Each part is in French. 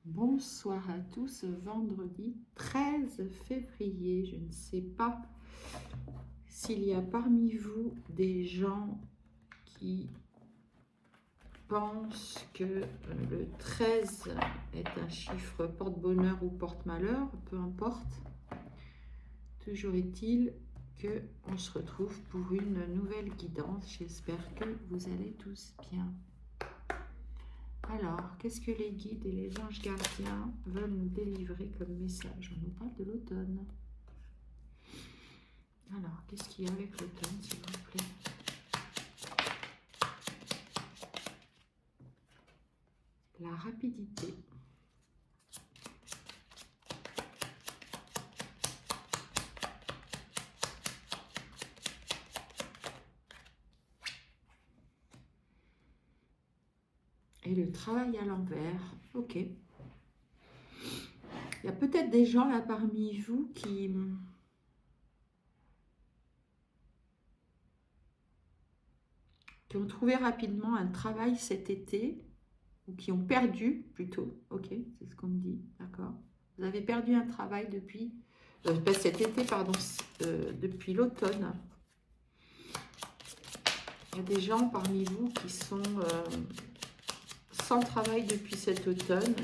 Bonsoir à tous, vendredi 13 février. Je ne sais pas s'il y a parmi vous des gens qui pensent que le 13 est un chiffre porte-bonheur ou porte-malheur, peu importe. Toujours est-il qu'on se retrouve pour une nouvelle guidance. J'espère que vous allez tous bien. Alors, qu'est-ce que les guides et les anges gardiens veulent nous délivrer comme message? On nous parle de l'automne. Alors, qu'est-ce qu'il y a avec l'automne, s'il vous plaît? La rapidité. Et le travail à l'envers. Ok. Il y a peut-être des gens là parmi vous qui ont trouvé rapidement un travail cet été, ou qui ont perdu plutôt. Ok, c'est ce qu'on me dit. D'accord. Vous avez perdu un travail depuis cet été, pardon, depuis l'automne. Il y a des gens parmi vous qui sont sans travail depuis cet automne.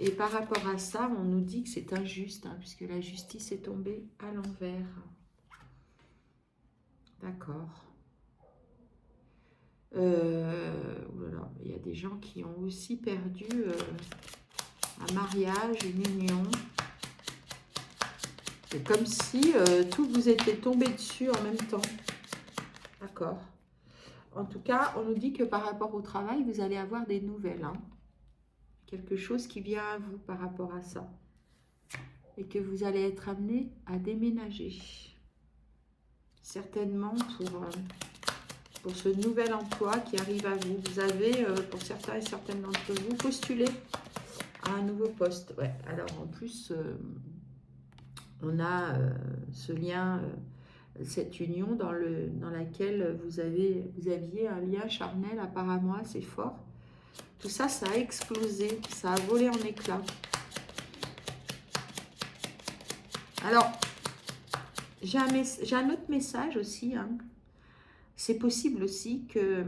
Et par rapport à ça, on nous dit que c'est injuste, hein, puisque la justice est tombée à l'envers. D'accord. Voilà. Il y a des gens qui ont aussi perdu un mariage, une union. C'est comme si tout vous était tombé dessus en même temps. D'accord. En tout cas, on nous dit que par rapport au travail, vous allez avoir des nouvelles. Hein. Quelque chose qui vient à vous par rapport à ça. Et que vous allez être amené à déménager. Certainement pour ce nouvel emploi qui arrive à vous. Vous avez, pour certains et certaines d'entre vous, postulé à un nouveau poste. Ouais. Alors en plus, on a ce lien, cette union dans laquelle vous aviez un lien charnel apparemment assez fort. Tout ça, ça a explosé, ça a volé en éclats. Alors, j'ai un autre message aussi. Hein. C'est possible aussi que,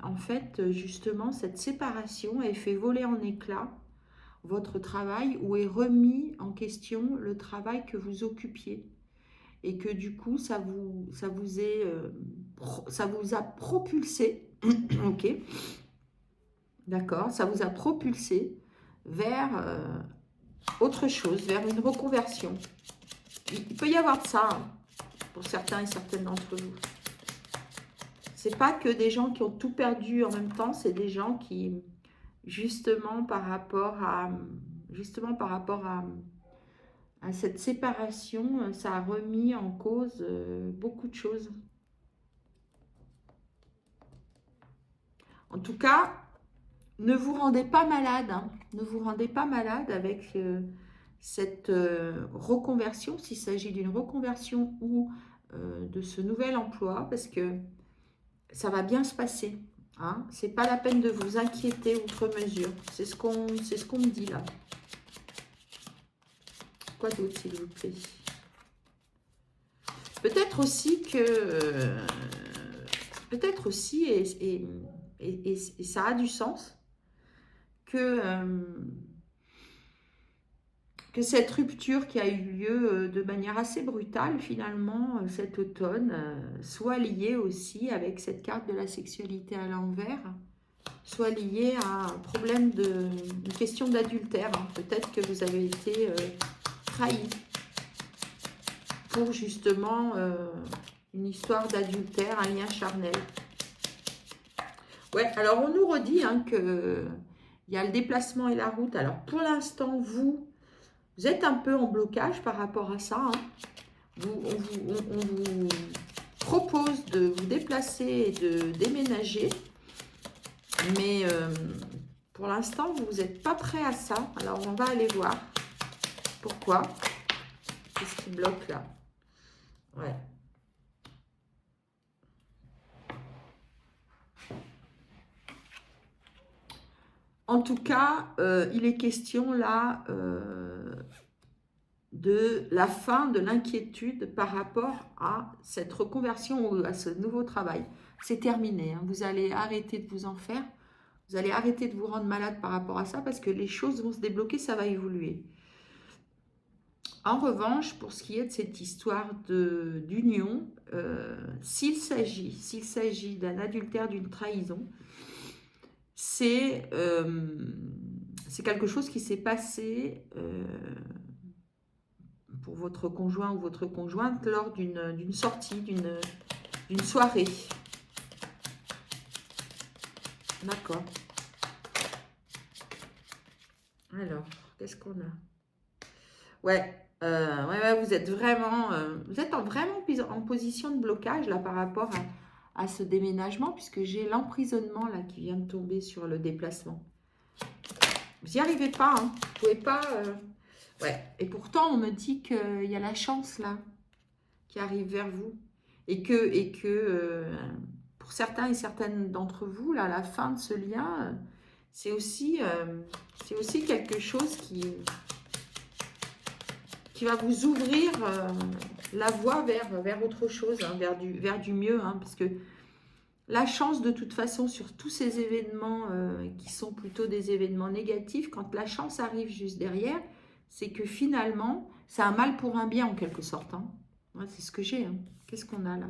en fait, justement, cette séparation ait fait voler en éclats votre travail ou ait remis en question le travail que vous occupiez. Et que du coup, ça vous a propulsé, ok, d'accord, ça vous a propulsé vers autre chose, vers une reconversion. Il peut y avoir de ça hein, pour certains et certaines d'entre vous. C'est pas que des gens qui ont tout perdu en même temps, c'est des gens qui, justement par rapport à cette séparation, ça a remis en cause beaucoup de choses. En tout cas, ne vous rendez pas malade. Hein. Ne vous rendez pas malade avec cette reconversion, s'il s'agit d'une reconversion ou de ce nouvel emploi, parce que ça va bien se passer. Hein. C'est pas la peine de vous inquiéter outre mesure. C'est ce qu'on me dit là. Quoi d'autre, s'il vous plaît? Peut-être aussi que... peut-être aussi, et ça a du sens, que cette rupture qui a eu lieu de manière assez brutale, finalement, cet automne, soit liée aussi avec cette carte de la sexualité à l'envers, soit liée à un problème une question d'adultère. Hein. Peut-être que vous avez été trahi pour justement une histoire d'adultère, un lien charnel. Ouais, alors on nous redit hein, que il y a le déplacement et la route. Alors pour l'instant, vous êtes un peu en blocage par rapport à ça. Hein. On vous propose de vous déplacer et de déménager. Mais pour l'instant, vous n'êtes pas prêt à ça. Alors on va aller voir. Pourquoi? Qu'est-ce qui bloque là? Ouais. En tout cas, il est question là de la fin de l'inquiétude par rapport à cette reconversion ou à ce nouveau travail. C'est terminé, hein. Vous allez arrêter de vous en faire. Vous allez arrêter de vous rendre malade par rapport à ça parce que les choses vont se débloquer, ça va évoluer. En revanche, pour ce qui est de cette histoire d'union, s'il s'agit d'un adultère, d'une trahison, c'est quelque chose qui s'est passé pour votre conjoint ou votre conjointe lors d'une sortie, d'une soirée. D'accord. Alors, qu'est-ce qu'on a? Ouais, ouais, vous êtes vraiment, en position de blocage là par rapport à ce déménagement, puisque j'ai l'emprisonnement là qui vient de tomber sur le déplacement. Vous n'y arrivez pas, hein. Vous ne pouvez pas. Ouais. Et pourtant, on me dit qu'il y a la chance là qui arrive vers vous. Et que pour certains et certaines d'entre vous, là, la fin de ce lien, c'est aussi quelque chose qui va vous ouvrir la voie vers autre chose, hein, vers du mieux. Hein, parce que la chance, de toute façon, sur tous ces événements qui sont plutôt des événements négatifs, quand la chance arrive juste derrière, c'est que finalement, c'est un mal pour un bien en quelque sorte. Hein. Ouais, c'est ce que j'ai. Hein. Qu'est-ce qu'on a là?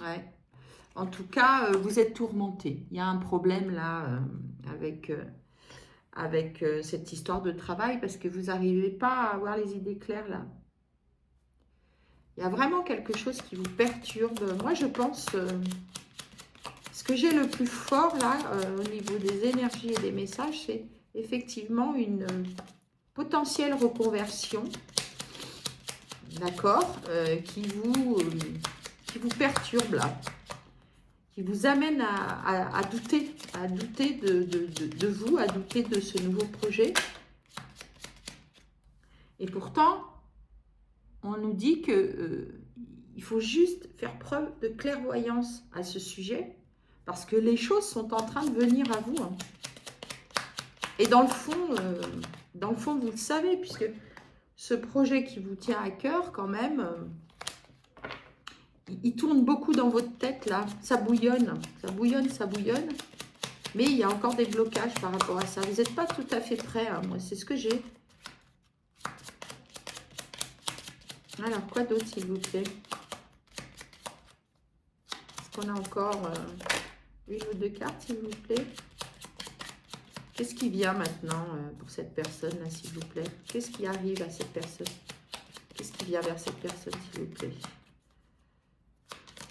Ouais. En tout cas, vous êtes tourmenté. Il y a un problème là avec cette histoire de travail parce que vous n'arrivez pas à avoir les idées claires là. Il y a vraiment quelque chose qui vous perturbe. Moi, je pense, ce que j'ai le plus fort là, au niveau des énergies et des messages, c'est effectivement une potentielle reconversion, d'accord, qui vous perturbe là, qui vous amène à douter de vous, à douter de ce nouveau projet. Et pourtant, on nous dit que il faut juste faire preuve de clairvoyance à ce sujet, parce que les choses sont en train de venir à vous. Hein. Et dans le fond, vous le savez, puisque ce projet qui vous tient à cœur, quand même, il tourne beaucoup dans votre tête, là. Ça bouillonne, ça bouillonne, ça bouillonne. Mais il y a encore des blocages par rapport à ça. Vous n'êtes pas tout à fait prêt, hein, moi, c'est ce que j'ai. Alors, quoi d'autre, s'il vous plaît? Est-ce qu'on a encore une ou deux cartes, s'il vous plaît? Qu'est-ce qui vient maintenant pour cette personne, là, s'il vous plaît? Qu'est-ce qui arrive à cette personne? Qu'est-ce qui vient vers cette personne, s'il vous plaît?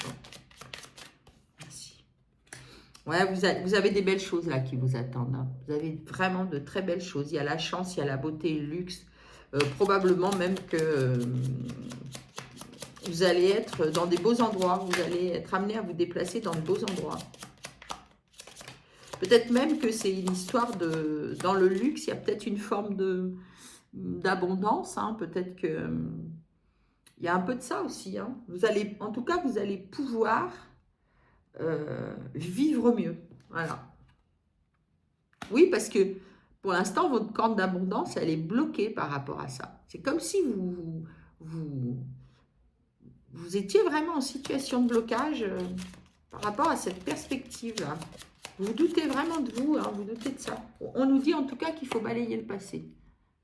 Bon. Merci. Ouais, vous avez des belles choses, là, qui vous attendent. Hein. Vous avez vraiment de très belles choses. Il y a la chance, il y a la beauté, le luxe. Probablement même que vous allez être dans des beaux endroits. Vous allez être amené à vous déplacer dans de beaux endroits. Peut-être même que c'est une histoire de... Dans le luxe, il y a peut-être une forme d'abondance. Hein. Peut-être que... il y a un peu de ça aussi. Hein. Vous allez, en tout cas, vous allez pouvoir vivre mieux. Voilà. Oui, parce que pour l'instant, votre corde d'abondance, elle est bloquée par rapport à ça. C'est comme si vous étiez vraiment en situation de blocage par rapport à cette perspective-là. Vous doutez vraiment de vous, hein, vous doutez de ça. On nous dit en tout cas qu'il faut balayer le passé.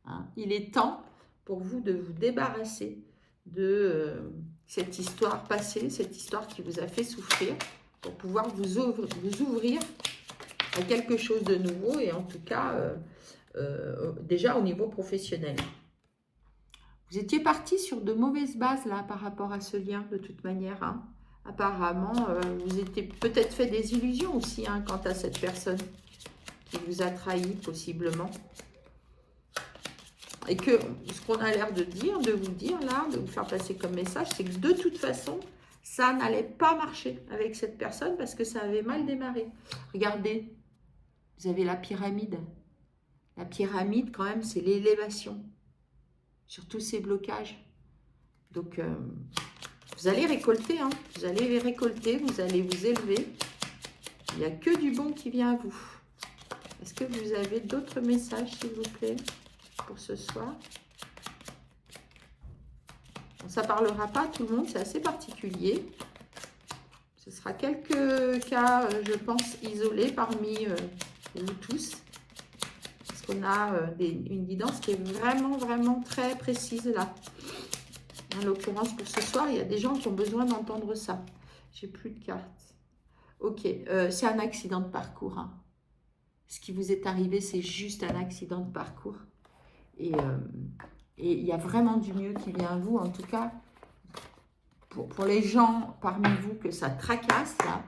Hein. Il est temps pour vous de vous débarrasser de cette histoire passée, cette histoire qui vous a fait souffrir, pour pouvoir vous ouvrir à quelque chose de nouveau et en tout cas, déjà au niveau professionnel. Vous étiez parti sur de mauvaises bases là par rapport à ce lien de toute manière. Hein. Apparemment, vous étiez peut-être fait des illusions aussi hein, quant à cette personne qui vous a trahi possiblement. Et que ce qu'on a l'air de vous dire là, de vous faire passer comme message, c'est que de toute façon, ça n'allait pas marcher avec cette personne parce que ça avait mal démarré. Regardez, vous avez la pyramide. La pyramide, quand même, c'est l'élévation sur tous ces blocages. Donc, vous allez récolter, hein. Vous allez les récolter, vous allez vous élever. Il n'y a que du bon qui vient à vous. que vous avez d'autres messages, s'il vous plaît, pour ce soir? Bon, ça ne parlera pas à tout le monde, c'est assez particulier. Ce sera quelques cas, je pense, isolés parmi vous tous. Parce qu'on a une guidance qui est vraiment, vraiment très précise là. En l'occurrence, pour ce soir, il y a des gens qui ont besoin d'entendre ça. J'ai plus de cartes. Ok, c'est un accident de parcours. Hein. Ce qui vous est arrivé, c'est juste un accident de parcours. Et il y a vraiment du mieux qui vient à vous. En tout cas, pour les gens parmi vous que ça tracasse, là,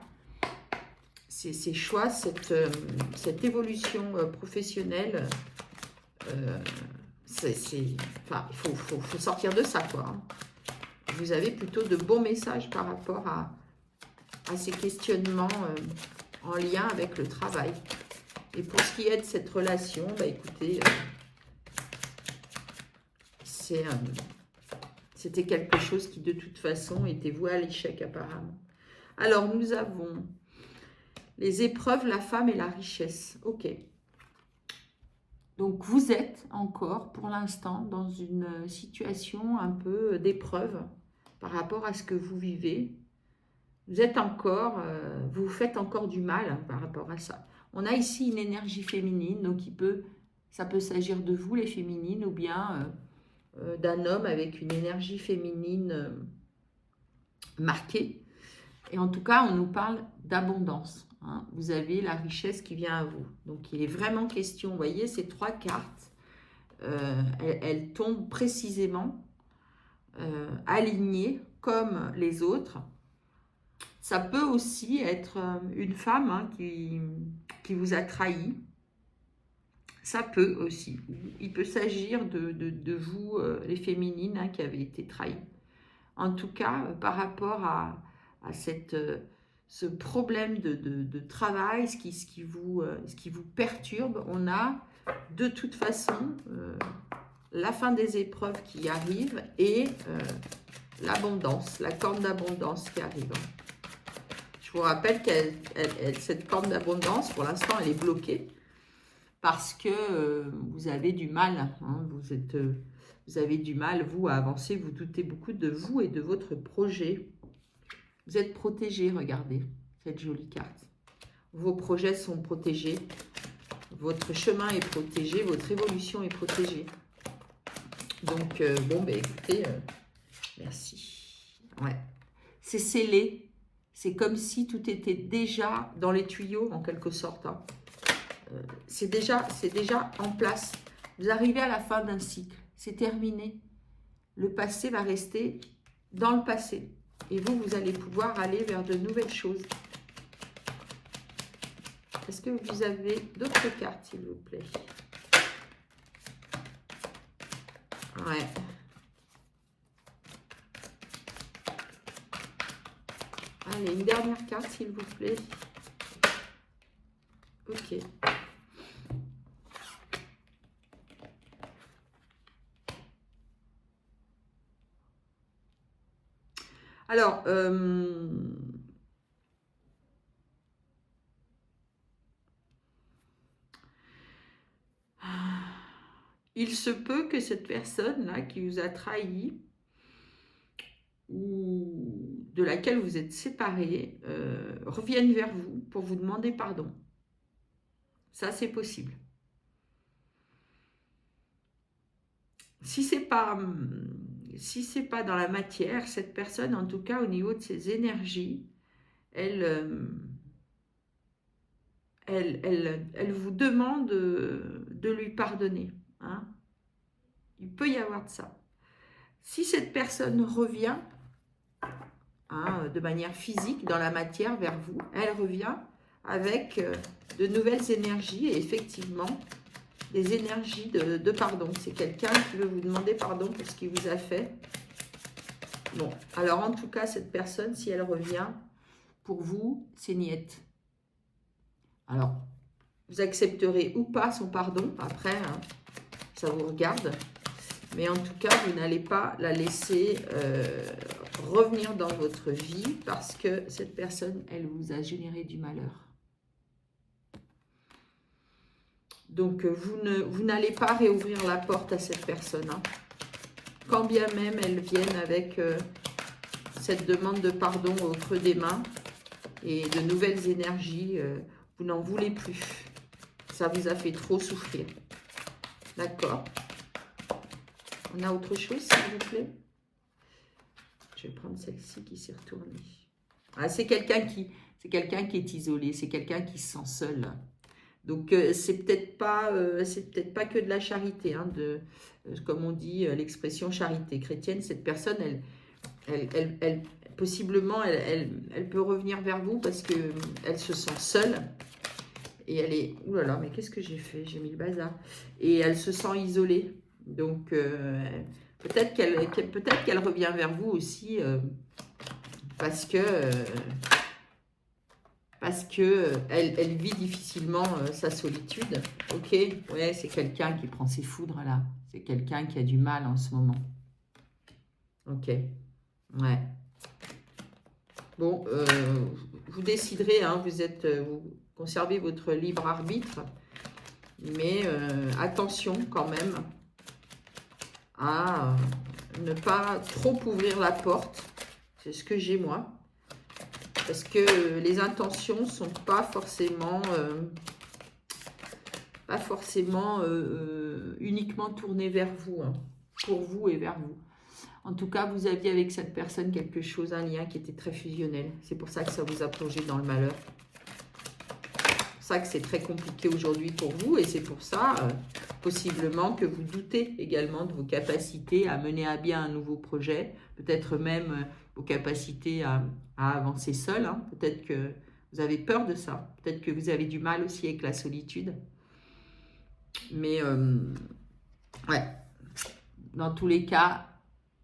ces choix, cette évolution professionnelle, enfin, il faut sortir de ça, quoi. Hein. Vous avez plutôt de bons messages par rapport à ces questionnements en lien avec le travail. Et pour ce qui est de cette relation, bah écoutez, c'était quelque chose qui de toute façon était voué à l'échec apparemment. Alors nous avons les épreuves, la femme et la richesse. Ok. Donc vous êtes encore pour l'instant dans une situation un peu d'épreuve par rapport à ce que vous vivez. Vous êtes encore, vous faites encore du mal hein, par rapport à ça. On a ici une énergie féminine, donc ça peut s'agir de vous les féminines ou bien d'un homme avec une énergie féminine marquée. Et en tout cas, on nous parle d'abondance. Hein. Vous avez la richesse qui vient à vous. Donc il est vraiment question, vous voyez, ces trois cartes, elles tombent précisément alignées comme les autres. Ça peut aussi être une femme hein, qui vous a trahi. Ça peut aussi. Il peut s'agir de vous, les féminines, hein, qui avez été trahies. En tout cas, par rapport à ce problème de travail, ce qui vous perturbe, on a de toute façon la fin des épreuves qui arrive et l'abondance, la corne d'abondance qui arrive. Je vous rappelle que cette corne d'abondance, pour l'instant, elle est bloquée parce que vous avez du mal. Hein, vous avez du mal, vous, à avancer. Vous doutez beaucoup de vous et de votre projet. Vous êtes protégé, regardez, cette jolie carte. Vos projets sont protégés. Votre chemin est protégé. Votre évolution est protégée. Donc, bon, ben écoutez, merci. Ouais. C'est scellé. C'est comme si tout était déjà dans les tuyaux, en quelque sorte. Hein. C'est déjà en place. Vous arrivez à la fin d'un cycle. C'est terminé. Le passé va rester dans le passé. Et vous allez pouvoir aller vers de nouvelles choses. Est-ce que vous avez d'autres cartes, s'il vous plaît? Ouais. Allez, une dernière carte, s'il vous plaît. Ok. Alors, il se peut que cette personne-là qui vous a trahi ou de laquelle vous êtes séparés revienne vers vous pour vous demander pardon. Ça, c'est possible. Si c'est pas dans la matière, cette personne, en tout cas au niveau de ses énergies, elle vous demande de lui pardonner. Hein. Il peut y avoir de ça. Si cette personne revient hein, de manière physique dans la matière vers vous, elle revient avec de nouvelles énergies et effectivement des énergies de pardon. C'est quelqu'un qui veut vous demander pardon pour ce qu'il vous a fait. Bon, alors en tout cas, cette personne, si elle revient, pour vous, c'est niette. Alors, vous accepterez ou pas son pardon, après, hein, ça vous regarde. Mais en tout cas, vous n'allez pas la laisser revenir dans votre vie parce que cette personne, elle vous a généré du malheur. Donc, vous n'allez pas réouvrir la porte à cette personne. Hein. Quand bien même elle vienne avec cette demande de pardon au creux des mains et de nouvelles énergies, vous n'en voulez plus. Ça vous a fait trop souffrir. D'accord. On a autre chose, s'il vous plaît? Je vais prendre celle-ci qui s'est retournée. Ah, c'est quelqu'un qui est isolé, c'est quelqu'un qui se sent seul. Donc, c'est peut-être pas que de la charité, hein, comme on dit, l'expression charité chrétienne. Cette personne, possiblement, elle peut revenir vers vous parce qu'elle se sent seule. Et elle est... Ouh là là, mais qu'est-ce que j'ai fait? J'ai mis le bazar. Et elle se sent isolée. Donc, peut-être qu'elle revient vers vous aussi parce que elle vit difficilement sa solitude. Ok, ouais, c'est quelqu'un qui prend ses foudres là. C'est quelqu'un qui a du mal en ce moment. Ok, ouais. Bon, vous déciderez, hein, vous conservez votre libre arbitre, mais attention quand même à ne pas trop ouvrir la porte. C'est ce que j'ai moi. Parce que les intentions ne sont pas forcément, uniquement tournées vers vous, hein, pour vous et vers vous. En tout cas, vous aviez avec cette personne quelque chose, un lien qui était très fusionnel. C'est pour ça que ça vous a plongé dans le malheur. C'est pour ça que c'est très compliqué aujourd'hui pour vous. Et c'est pour ça, possiblement, que vous doutez également de vos capacités à mener à bien un nouveau projet. Peut-être même vos capacités à avancer seul. Hein. Peut-être que vous avez peur de ça. Peut-être que vous avez du mal aussi avec la solitude. Mais, ouais. Dans tous les cas,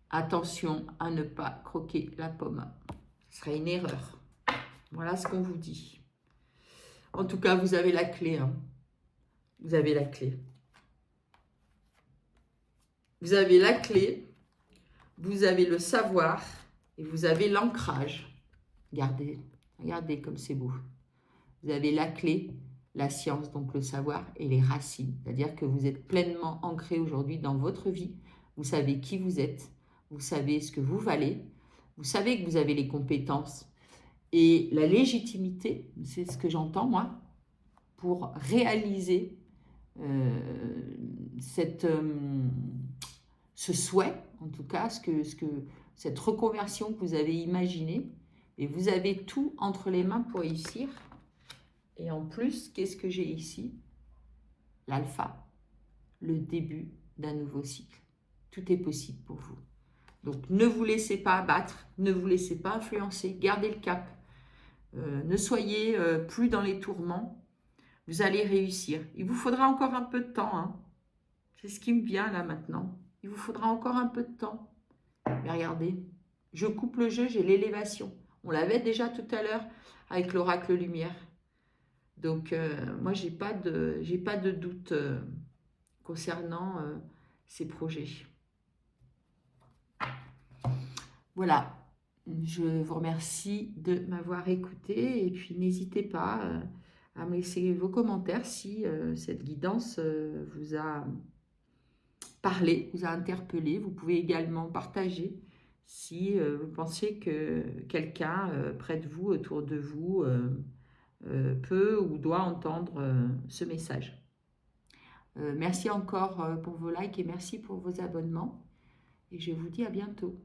attention à ne pas croquer la pomme. Ce serait une erreur. Voilà ce qu'on vous dit. En tout cas, vous avez la clé. Hein. Vous avez la clé. Vous avez la clé. Vous avez le savoir. Et vous avez l'ancrage. Regardez. Regardez comme c'est beau. Vous avez la clé, la science, donc le savoir, et les racines. C'est-à-dire que vous êtes pleinement ancré aujourd'hui dans votre vie. Vous savez qui vous êtes. Vous savez ce que vous valez. Vous savez que vous avez les compétences et la légitimité, c'est ce que j'entends moi, pour réaliser ce souhait, en tout cas, cette reconversion que vous avez imaginée. Et vous avez tout entre les mains pour réussir. Et en plus, qu'est-ce que j'ai ici? L'alpha, le début d'un nouveau cycle. Tout est possible pour vous. Donc, ne vous laissez pas abattre, ne vous laissez pas influencer, gardez le cap. Ne soyez plus dans les tourments, vous allez réussir. Il vous faudra encore un peu de temps, hein. C'est ce qui me vient là maintenant. Il vous faudra encore un peu de temps. Mais regardez, je coupe le jeu, j'ai l'élévation. On l'avait déjà tout à l'heure avec l'oracle lumière. Donc, moi, j'ai pas de doute concernant ces projets. Voilà, je vous remercie de m'avoir écouté et puis n'hésitez pas à me laisser vos commentaires si cette guidance vous a parlé, vous a interpellé. Vous pouvez également partager si vous pensez que quelqu'un près de vous, autour de vous, peut ou doit entendre ce message. Merci encore pour vos likes et merci pour vos abonnements et je vous dis à bientôt.